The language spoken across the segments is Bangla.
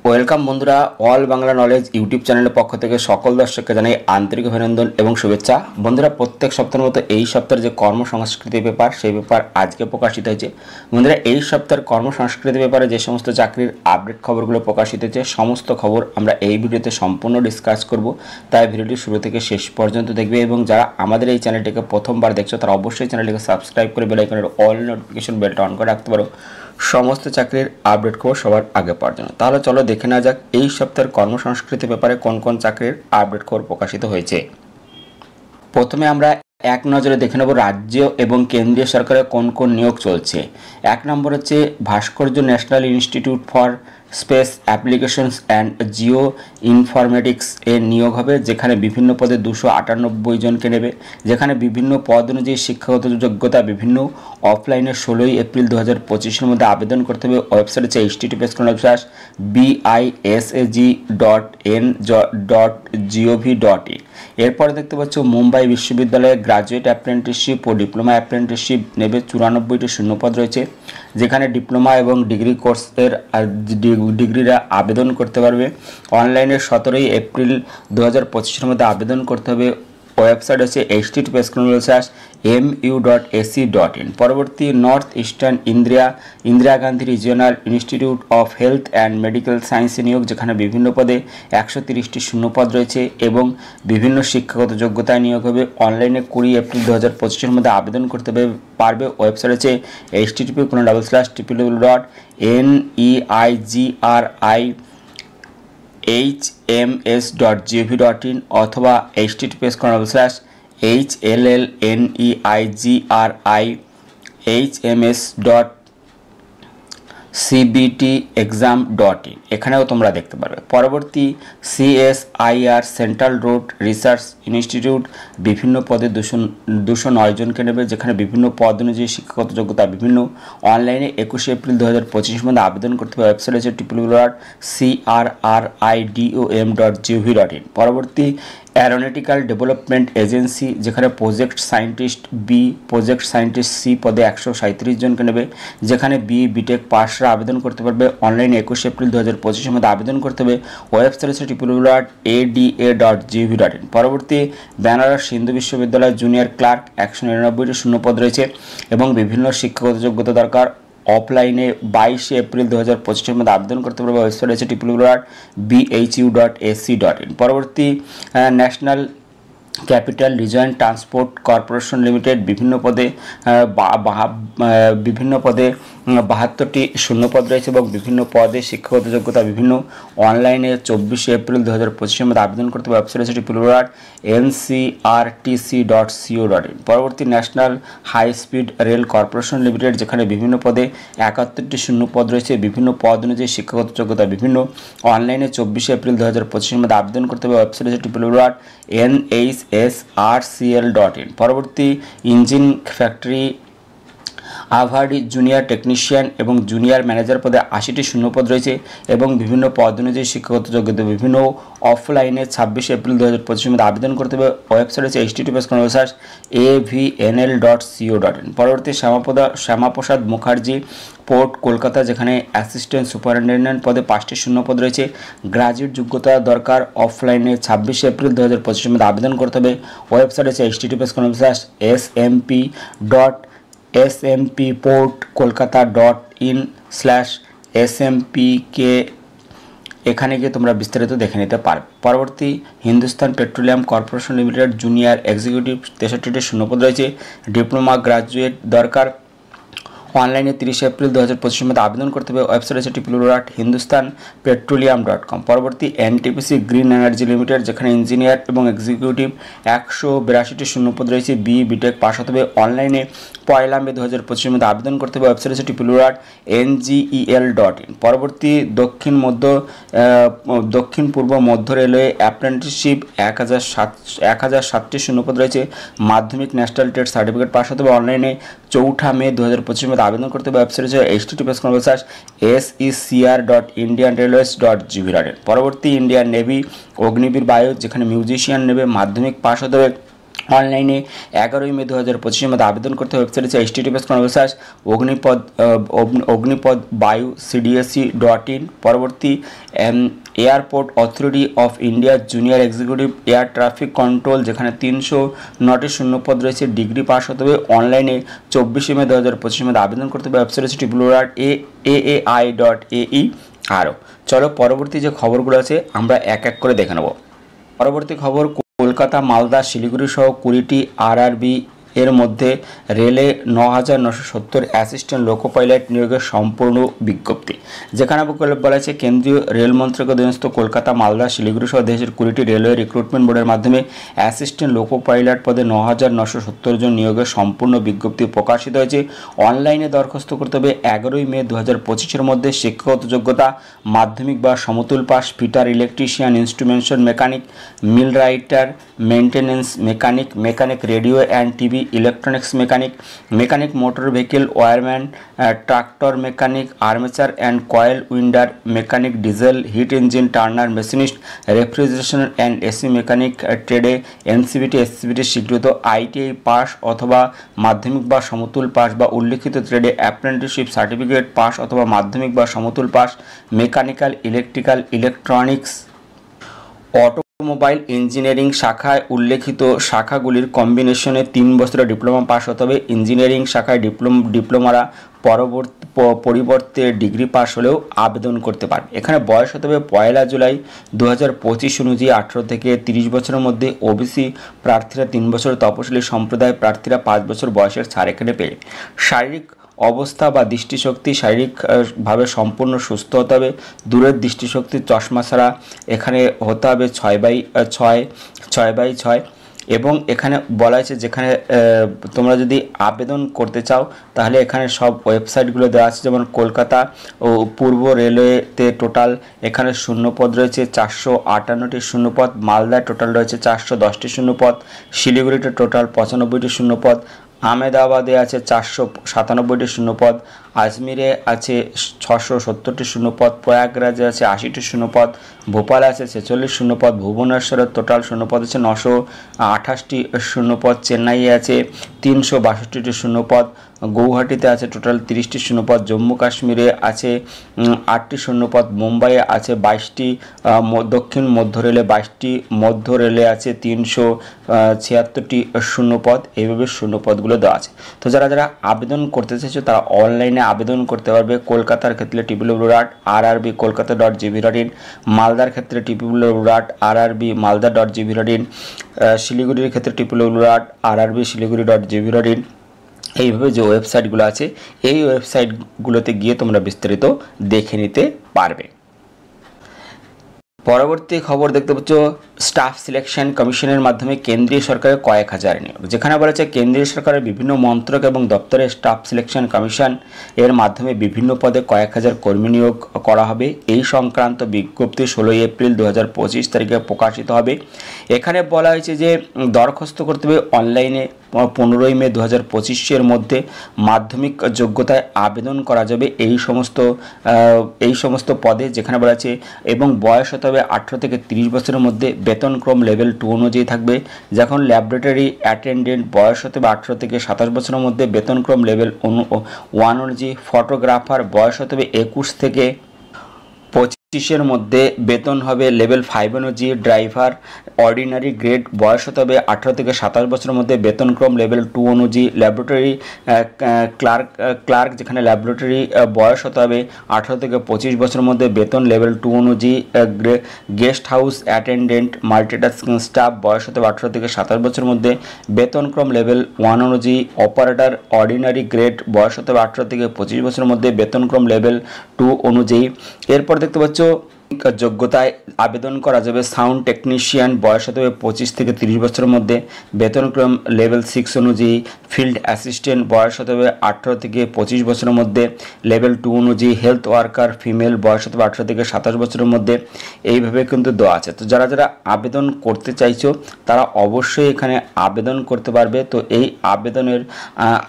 ওয়েলকাম বন্ধুরা, অল বাংলা নলেজ ইউটিউব চ্যানেলের পক্ষ থেকে সকল দর্শককে জানাই আন্তরিক অভিনন্দন এবং শুভেচ্ছা। বন্ধুরা, প্রত্যেক সপ্তাহের মতো এই সপ্তাহের যে কর্মসংস্কৃতি পেপার সেই পেপার আজকে প্রকাশিত হয়েছে। বন্ধুরা, এই সপ্তাহের কর্মসংস্কৃতি পেপারে যে সমস্ত চাকরির আপডেট খবরগুলো প্রকাশিত হয়েছে সমস্ত খবর আমরা এই ভিডিওতে সম্পূর্ণ ডিসকাস করব, তাই ভিডিওটি শুরু থেকে শেষ পর্যন্ত দেখবে। এবং যারা আমাদের এই চ্যানেলটিকে প্রথমবার দেখছো তারা অবশ্যই চ্যানেলটিকে সাবস্ক্রাইব করে বেল আইকনের অল নোটিফিকেশন বেলটা অন করে রাখতে পারো সমস্ত চাকরির আপডেট খবর সবার আগে পাওয়ার জন্য। তাহলে চলো দেখে নেওয়া যাক এই সপ্তাহের কর্মসংস্কৃতি ব্যাপারে কোন কোন চাকরির আপডেট খবর প্রকাশিত হয়েছে। প্রথমে আমরা এক নজরে দেখে নেব রাজ্য এবং কেন্দ্রীয় সরকারের কোন কোন নিয়োগ চলছে। এক নম্বর হচ্ছে ভাস্কর্য national institute for space applications and Jio informatics এর নিয়োগ হবে, যেখানে বিভিন্ন পদে 298 জনকে নেবে। যেখানে বিভিন্ন পদ অনুযায়ী শিক্ষাগত যোগ্যতা বিভিন্ন। অফলাইনে 16 এপ্রিল 2025-এর মধ্যে আবেদন করতে হবে। ওয়েবসাইট হচ্ছে https:/bisag.n.gov.in। এরপরে দেখতে পাচ্ছ মুম্বাই বিশ্ববিদ্যালয়ে গ্রাজুয়েট অ্যাপ্রেন্টিসশিপ ও ডিপ্লোমা অ্যাপ্রেন্টিসশিপ নেবে। 94টি শূন্যপদ রয়েছে, যেখানে ডিপ্লোমা এবং ডিগ্রি কোর্সের ডিগ্রিরা আবেদন করতে পারবে। অনলাইনে 17 এপ্রিল 2025-এর মধ্যে আবেদন করতে হবে। ওয়েবসাইট হচ্ছে https:/mu.ac.in। পরবর্তী north eastern Indira Gandhi regional institute of health and medical সায়েন্সে নিয়োগ, যেখানে বিভিন্ন পদে 130টি শূন্যপদ রয়েছে এবং বিভিন্ন শিক্ষাগত যোগ্যতায় নিয়োগ হবে। অনলাইনে 20 এপ্রিল 2025-এর মধ্যে আবেদন করতে পারবে। ওয়েবসাইট হচ্ছে https://neigris.hms.gov.in অথবা https://llneigris.hms.cbtexam.in এখানেও তোমরা দেখতে পারবে। পরবর্তী CSIR central road research institute বিভিন্ন পদে 209 জনকে নেবে, যেখানে বিভিন্ন পদ অনুযায়ী শিক্ষাগত যোগ্যতা বিভিন্ন। অনলাইনে 21 এপ্রিল 2025-এর মধ্যে আবেদন করতে হবে। ওয়েবসাইট হচ্ছে www.crridom.gov.in। পরবর্তী অ্যারোনটিক্যাল ডেভেলপমেন্ট এজেন্সি, যেখানে project scientist B, project scientist C পদে 137 জনকে নেবে, যেখানে বিটেক পাসরা আবেদন করতে পারবে। অনলাইনে 21 এপ্রিল 2025-এর মধ্যে আবেদন করতে হবে। ওয়েবসাইট হচ্ছে www.ada.gov.in। পরবর্তী বেনারস হিন্দু বিশ্ববিদ্যালয় জুনিয়র ক্লার্ক 199টি শূন্যপদ রয়েছে এবং বিভিন্ন শিক্ষাগত যোগ্যতা দরকার। অফলাইনে 22 এপ্রিল 2025-এর মধ্যে আবেদন করতে পারবে। ওয়েবসাইট হচ্ছে www.bhu.ac.in। পরবর্তী national capital reason transport corporation limited বিভিন্ন পদে 72টি শূন্যপদ রয়েছে এবং বিভিন্ন পদে শিক্ষাগত যোগ্যতা বিভিন্ন। অনলাইনে 24 এপ্রিল 2025-এর মধ্যে আবেদন করতে হবে। ওয়েবসাইট হচ্ছে www.ncrtc.co.in। পরবর্তী National High Speed Rail Corporation Limited, যেখানে বিভিন্ন পদে 71টি শূন্যপদ রয়েছে বিভিন্ন পদ অনুযায়ী শিক্ষাগত যোগ্যতা বিভিন্ন। অনলাইনে 24 এপ্রিল 2025-এর মধ্যে আবেদন করতে হবে। ওয়েবসাইট হচ্ছে www.nhsrcl.in। পরবর্তী ইঞ্জিন ফ্যাক্টরি আভার্ডি জুনিয়র টেকনিশিয়ান এবং জুনিয়র ম্যানেজার পদে 80টি শূন্যপদ রয়েছে এবং বিভিন্ন পদ অনুযায়ী শিক্ষাগত যোগ্যতা বিভিন্ন। অফলাইনে 26 এপ্রিল 2025-এর মধ্যে আবেদন করতে হবে। ওয়েবসাইট হচ্ছে https://avnl.co.in। পরবর্তী শ্যামাপ্রসাদ মুখার্জি পোর্ট কলকাতা, যেখানে অ্যাসিস্ট্যান্ট সুপারিনটেন্ডেন্ট পদে 5টি শূন্যপদ রয়েছে। গ্রাজুয়েট যোগ্যতা দরকার। অফলাইনে 26 এপ্রিল 2025-এর মধ্যে আবেদন করতে হবে। ওয়েবসাইট হচ্ছে https://smpport.kolkata.in/smpk। এখানে গিয়ে তোমরা বিস্তারিত দেখে নিতে পারবে। পরবর্তী হিন্দুস্তান পেট্রোলিয়াম কর্পোরেশন লিমিটেড জুনিয়র এক্সিকিউটিভ 63টি শূন্যপদ রয়েছে, ডিপ্লোমা গ্রাজুয়েট দরকার। অনলাইনে 30 এপ্রিল 2025-এর মধ্যে আবেদন করতে হবে। ওয়েবসাইট হচ্ছে www.hindustanpetroleum.com। পরবর্তী এনটিপিসি গ্রিন এনার্জি লিমিটেড, যেখানে ইঞ্জিনিয়ার এবং এক্সিকিউটিভ 182টি শূন্যপদ রয়েছে বিটেক পাস হতে হবে। অনলাইনে 1 মে 2025-এর মধ্যে আবেদন করতে হবে। ওয়েবসাইট হচ্ছে www.ngel.in। পরবর্তী দক্ষিণ পূর্ব মধ্য রেলওয়ে অ্যাপ্রেন্টিসশিপ 1007টি শূন্যপদ রয়েছে মাধ্যমিক ন্যাশনাল ট্রেড সার্টিফিকেট পাস হতে হবে। অনলাইনে 4 মে 2025-এর মধ্যে আবেদন করতে হবে। ওয়েবসাইট হচ্ছে https://secr.indianrailways.gov.in। পরবর্তী ইন্ডিয়ান নেভি অগ্নিবীর বায়ু, যেখানে মিউজিশিয়ান নেবে মাধ্যমিক পাস হতে হবে। অনলাইনে 11ই মে 2025 মধ্যে আবেদন করতে ওয়েবসাইট হচ্ছে https://অগ্নিপদ বায়ু cdsc.in। পরবর্তী airport authority of India junior executive air traffic control, যেখানে 309টি শূন্যপদ রয়েছে, ডিগ্রি পাস হতে হবে। অনলাইনে 24 মে 2025 মধ্যে আবেদন করতে হবে ওয়েবসাইট হচ্ছে www.aai.ae। আরও চলো পরবর্তী যে খবরগুলো আছে আমরা এক এক করে দেখে নেব। পরবর্তী খবর, কলকাতা, মালদা, শিলিগুড়ি সহ 20টি আরআরবি এর মধ্যে রেলে 9,970 অ্যাসিস্ট্যান্ট লোকো পাইলট নিয়োগের সম্পূর্ণ বিজ্ঞপ্তি। যেখানে বলা হয়েছে কেন্দ্রীয় রেল মন্ত্রকের অধীনস্থ কলকাতা, মালদা, শিলিগুড়ি সহ দেশের 20টি রেলওয়ে রিক্রুটমেন্ট বোর্ডের মাধ্যমে অ্যাসিস্ট্যান্ট লোকো পাইলট পদে 9,970 জন নিয়োগের সম্পূর্ণ বিজ্ঞপ্তি প্রকাশিত হয়েছে। অনলাইনে দরখাস্ত করতে হবে 11ই মে 2025-এর মধ্যে। শিক্ষাগত যোগ্যতা মাধ্যমিক বা সমতুল pass, fitter, electrician, instrumentation mechanic, mill writer, maintenance mechanic, mechanic radio and TV, electronics mechanic, mechanic motor vehicle, wireman, tractor mechanic, armature and coil winder mechanic, diesel heat engine turner machinist, refrigeration and AC mechanic ট্রেডে এনসিবিটি এসসিবিটি স্বীকৃত আইটিআই পাস অথবা মাধ্যমিক বা সমতুল পাস বা উল্লিখিত ট্রেডে অ্যাপ্রেন্টিসশিপ সার্টিফিকেট পাস অথবা মাধ্যমিক বা সমতুল pass, mechanical, electrical, electronics, automobile engineering শাখায় উল্লেখিত শাখাগুলির কম্বিনেশনে 3 বছরের ডিপ্লোমা পাস হতে হবে। ইঞ্জিনিয়ারিং শাখায় ডিপ্লোমারা পরিবর্তে ডিগ্রি পাস হলেও আবেদন করতে পারবে। এখানে বয়স হতে হবে 1 জুলাই 2025 অনুযায়ী 18 থেকে 30 বছরের মধ্যে। ওবিসি প্রার্থীরা 3 বছর, তপশিলি সম্প্রদায় প্রার্থীরা 5 বছর বয়সের ছাড় এখানে পেয়ে। শারীরিক অবস্থা বা দৃষ্টিশক্তি, শারীরিকভাবে সম্পূর্ণ সুস্থ হতে হবে। দূরের দৃষ্টিশক্তি চশমা ছাড়া এখানে হতে হবে 6/6 এবং এখানে বলা হয়েছে যেখানে তোমরা যদি আবেদন করতে চাও তাহলে এখানে সব ওয়েবসাইটগুলো দেওয়া আছে। যেমন কলকাতা ও পূর্ব রেলওয়েতে টোটাল এখানে শূন্যপদ রয়েছে 458টি শূন্যপদ, মালদায় টোটাল রয়েছে 410টি শূন্যপদ, শিলিগুড়িতে টোটাল 95টি শূন্যপদ, আহমেদাবাদে আছে 497টি শূন্যপদ, আজমিরে আছে 670টি শূন্যপদ, প্রয়াগরাজে আছে 80টি শূন্যপদ, ভোপালে আছে 46 শূন্যপদ, ভুবনেশ্বরের টোটাল শূন্যপদ আছে 928টি শূন্যপদ, চেন্নাইয়ে আছে 362টি শূন্যপদ, গৌহাটিতে আছে টোটাল 30টি শূন্যপদ, জম্মু কাশ্মীরে আছে 8টি শূন্যপদ, মুম্বাইয়ে আছে 22টি, দক্ষিণ মধ্য রেলে 22টি, মধ্য রেলে আছে 376টি শূন্যপদ। এইভাবে শূন্যপদগুলো দেওয়া আছে। তো যারা যারা আবেদন করতে চাইছো তারা অনলাইনে আবেদন করতে পারবে। কলকাতার ক্ষেত্রে www.rrbkolkata.gv.in, মালদার ক্ষেত্রে www.rrbmalda.gv.in, শিলিগুড়ির ক্ষেত্রে www.rrbsiliguri.gv.in। এইভাবে যে ওয়েবসাইটগুলো আছে এই ওয়েবসাইটগুলোতে গিয়ে তোমরা বিস্তারিত দেখে নিতে পারবে। পরবর্তী খবর দেখতে পাচ্ছ, স্টাফ সিলেকশন কমিশনের মাধ্যমে কেন্দ্রীয় সরকারের কয়েক হাজার নিয়োগ। যেখানে বলা হচ্ছে কেন্দ্রীয় সরকারের বিভিন্ন মন্ত্রক এবং দপ্তরের স্টাফ সিলেকশন কমিশন এর মাধ্যমে বিভিন্ন পদে কয়েক হাজার কর্মী নিয়োগ করা হবে। এই সংক্রান্ত বিজ্ঞপ্তি 16 এপ্রিল 2025 তারিখে প্রকাশিত হবে। এখানে বলা হয়েছে যে দরখাস্ত করতে হবে অনলাইনে 15 মে 2025 মধ্যে। মাধ্যমিক যোগ্যতায় আবেদন করা যাবে এই সমস্ত পদে, যেখানে বলা আছে, এবং বয়স হতে হবে 18 থেকে 30 বছরের মধ্যে। বেতনক্রম লেভেল 2 অনুযায়ী থাকবে। যখন ল্যাবরেটরি অ্যাটেন্ডেন্ট বয়স হতে হবে 18 থেকে 27 বছরের মধ্যে, বেতনক্রম লেভেল 1 অনুযায়ী। ফটোগ্রাফার বয়স হতে হবে 21 থেকে 25-এর মধ্যে, বেতন হবে লেভেল 5 অনুযায়ী। ড্রাইভার অর্ডিনারি গ্রেড বয়স হতে হবে 18 থেকে 27 বছরের মধ্যে, বেতনক্রম লেভেল 2 অনুযায়ী। ল্যাবরেটরি ক্লার্ক যেখানে ল্যাবরেটরি বয়স হতে হবে 18 থেকে 25 বছরের মধ্যে, বেতন লেভেল 2 অনুযায়ী। Guest house attendant multitasking staff বয়স হতে হবে 18 থেকে 27 বছরের মধ্যে, বেতনক্রম লেভেল 1 অনুযায়ী। অপারেটর অর্ডিনারি গ্রেড বয়স হতে হবে 18 থেকে 25 বছরের মধ্যে, বেতনক্রম লেভেল 2 অনুযায়ী। এরপর দেখতে পাচ্ছ যোগ্যতায় আবেদন করা যাবে সাউন্ড টেকনিশিয়ান বয়স হতে হবে 25 থেকে 30 বছরের মধ্যে, বেতনক্রম লেভেল 6 অনুযায়ী। ফিল্ড অ্যাসিস্ট্যান্ট বয়স হতে হবে 18 থেকে 25 বছরের মধ্যে, লেভেল 2 অনুযায়ী। হেলথ ওয়ার্কার ফিমেল বয়স হতে হবে 18 থেকে 27 বছরের মধ্যে। এইভাবে কিন্তু দেওয়া আছে। তো যারা যারা আবেদন করতে চাইছো তারা অবশ্যই এখানে আবেদন করতে পারবে। তো এই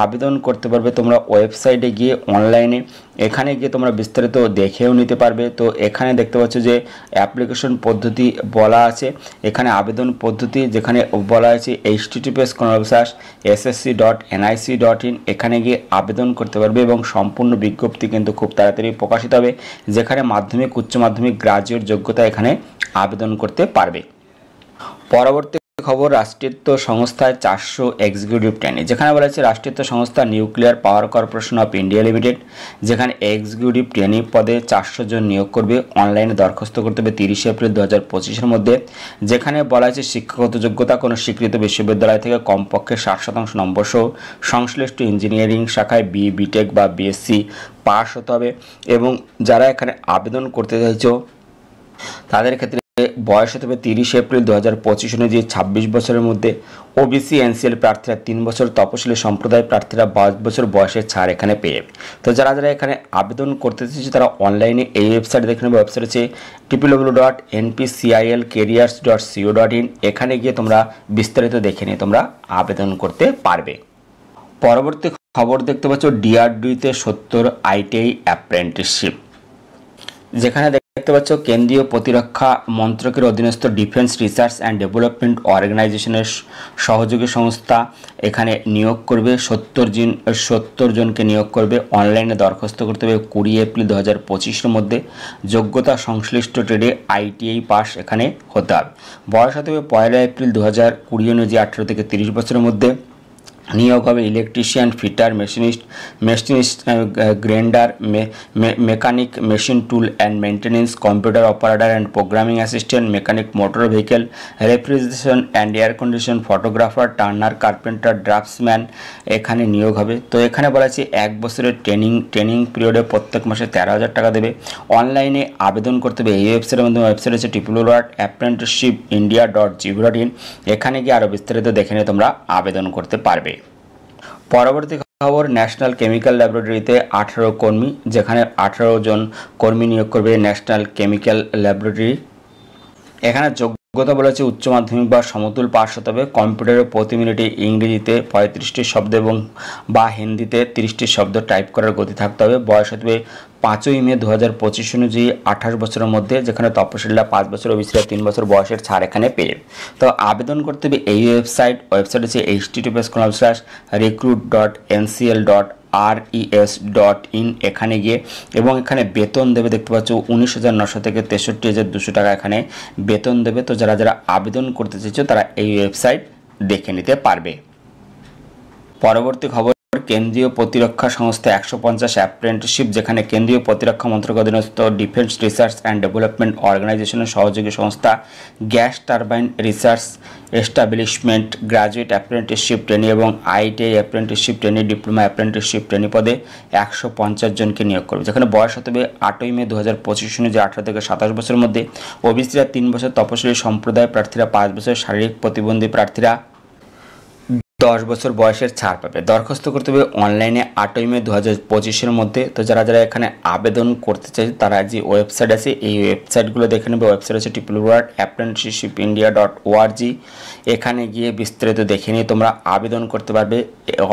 আবেদন করতে পারবে তোমরা ওয়েবসাইটে গিয়ে অনলাইনে এখানে গিয়ে তোমরা বিস্তারিত দেখেও নিতে পারবে। তো এখানে দেখতে পাচ্ছ যে অ্যাপ্লিকেশন পদ্ধতি বলা আছে, এখানে আবেদন পদ্ধতি যেখানে বলা আছে https://ssc.nic.in, এখানে গিয়ে আবেদন করতে পারবে এবং সম্পূর্ণ বিজ্ঞপ্তি কিন্তু খুব তাড়াতাড়ি প্রকাশিত হবে, যেখানে মাধ্যমিক, উচ্চ মাধ্যমিক, গ্রাজুয়েট যোগ্যতা এখানে আবেদন করতে পারবে। পরবর্তী খবর, রাষ্ট্রায়ত্ত সংস্থায় 400 এক্সিকিউটিভ ট্রেনি। যেখানে বলা হচ্ছে রাষ্ট্রায়ত্ত সংস্থা nuclear power corporation of India limited, যেখানে এক্সিকিউটিভ ট্রেনি পদে 400 জন নিয়োগ করবে। অনলাইনে দরখাস্ত করতে হবে 30 এপ্রিল 2025-এর মধ্যে। যেখানে বলা হয়েছে শিক্ষাগত যোগ্যতা কোনো স্বীকৃত বিশ্ববিদ্যালয় থেকে কমপক্ষে 60% নম্বর সহ সংশ্লিষ্ট ইঞ্জিনিয়ারিং শাখায় বিটেক বা বিএসসি পাস হতে হবে। এবং যারা এখানে আবেদন করতে চাইছো তাদের ক্ষেত্রে বয়স হতে হবে 30 এপ্রিল 2025 অনুযায়ী 26 বছরের মধ্যে। ওবিসি এনসিএল প্রার্থীরা 3 বছর, তপশিলি সম্প্রদায় প্রার্থীরা 5 বছর বয়সের ছাড় এখানে পেয়ে যাবে। তো যারা যারা এখানে আবেদন করতে চাইছে তারা অনলাইনে এই ওয়েবসাইট দেখে নেবে। ওয়েবসাইট হচ্ছে www.npcilcareers.co.in, এখানে গিয়ে তোমরা বিস্তারিত দেখে নিয়ে তোমরা আবেদন করতে পারবে। পরবর্তী খবর দেখতে পাচ্ছ ডিআরডিওতে 70 আইটিআই অ্যাপ্রেন্টিসশিপ। যেখানে দেখতে পাচ্ছ কেন্দ্রীয় প্রতিরক্ষা মন্ত্রকের অধীনস্থ ডিফেন্স রিসার্চ অ্যান্ড ডেভেলপমেন্ট অর্গানাইজেশনের সহযোগী সংস্থা এখানে নিয়োগ করবে। 70 জনকে নিয়োগ করবে। অনলাইনে দরখাস্ত করতে হবে 20 এপ্রিল 2025-এর মধ্যে। যোগ্যতা সংশ্লিষ্ট ট্রেডে আইটিআই পাস এখানে হতে হবে। বয়স হতে হবে 1 এপ্রিল 2020 অনুযায়ী 18 থেকে 30 বছরের মধ্যে। নিয়োগ হবে electrician, fitter, machinist, grinder, mechanic, machine tool and maintenance, computer operator and programming assistant, mechanic, motor vehicle, refrigeration and air condition, photographer, turner, carpenter, draughtsman এখানে নিয়োগ হবে। তো এখানে বলা আছে 1 বছরের ট্রেনিং পিরিয়ডে প্রত্যেক মাসে 13,000 টাকা দেবে। অনলাইনে আবেদন করতে হবে এই ওয়েবসাইটের মাধ্যমে। ওয়েবসাইট হচ্ছে www.apprenticeshippindia.gov.in, এখানে গিয়ে আরও বিস্তারিত দেখে নিয়ে তোমরা আবেদন করতে পারবে। পরবর্তী খবর, ন্যাশনাল কেমিক্যাল ল্যাবরেটরিতে 18 কর্মী, যেখানে 18 জন কর্মী নিয়োগ করবে ন্যাশনাল কেমিক্যাল ল্যাবরেটরি। এখানে যোগ্যতা বলা হচ্ছে উচ্চ মাধ্যমিক বা সমতুল পাস হতে হবে। কম্পিউটারে প্রতি মিনিটে ইংরেজিতে 35টি শব্দ এবং বা হিন্দিতে 30টি শব্দ টাইপ করার গতি থাকতে হবে। বয়স হতে হবে 5 মে 2025 অনুযায়ী 28 বছরের মধ্যে, যেখানে তপশিলীরা 5 বছর, ওবিসিরা 3 বছর বয়সের ছাড় এখানে পেয়ে। তো আবেদন করতে হবে এই ওয়েবসাইট হচ্ছে https://recruit.ncl.res.in, এখানে গিয়ে এবং এখানে বেতন দেবে দেখতে পাচ্ছ 19,900 থেকে 63,200 টাকা এখানে বেতন দেবে। তো যারা যারা আবেদন করতে চাইছো তারা এই ওয়েবসাইট দেখে নিতে পারবে। পরবর্তী খবর, কেন্দ্রীয় প্রতিরক্ষা সংস্থা 150 অ্যাপ্রেন্টিসশিপ, যেখানে কেন্দ্রীয় প্রতিরক্ষা মন্ত্রকের অধীনস্থ ডিফেন্স রিসার্চ অ্যান্ড ডেভেলপমেন্ট অর্গানাইজেশনের সহযোগী সংস্থা gas turbine research establishment graduate apprenticeship trainee এবং ITI apprenticeship trainee, diploma apprenticeship trainee পদে 150 জনকে নিয়োগ করবে। যেখানে বয়স হতে হবে 8 মে 2025 অনুযায়ী 18 থেকে 27 বছরের মধ্যে। ওবিসিরা 3 বছর, তপশিলি সম্প্রদায় প্রার্থীরা 5 বছর, শারীরিক প্রতিবন্ধী প্রার্থীরা 10 বছর বয়সের ছাড় পাবে। দরখাস্ত করতে হবে অনলাইনে 8 মে 2025-এর মধ্যে। তো যারা যারা এখানে আবেদন করতে চাই তারা যে ওয়েবসাইট আছে এই ওয়েবসাইটগুলো দেখে নেবে। ওয়েবসাইট হচ্ছে www.apprenticeshippindia.org, এখানে গিয়ে বিস্তারিত দেখে নিয়ে তোমরা আবেদন করতে পারবে,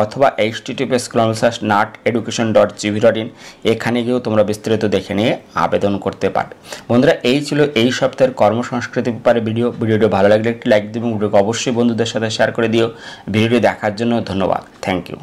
অথবা https://nateducation.gov.in, এখানে গিয়েও তোমরা বিস্তারিত দেখে নিয়ে আবেদন করতে পারবে। বন্ধুরা, এই ছিল এই সপ্তাহের কর্মসংস্কৃতি ব্যাপারে ভিডিওটি ভালো লাগলে একটি লাইক দিও এবং ভিডিওকে অবশ্যই বন্ধুদের সাথে শেয়ার করে দিও। ভিডিওটি দেখার জন্য ধন্যবাদ। Thank you.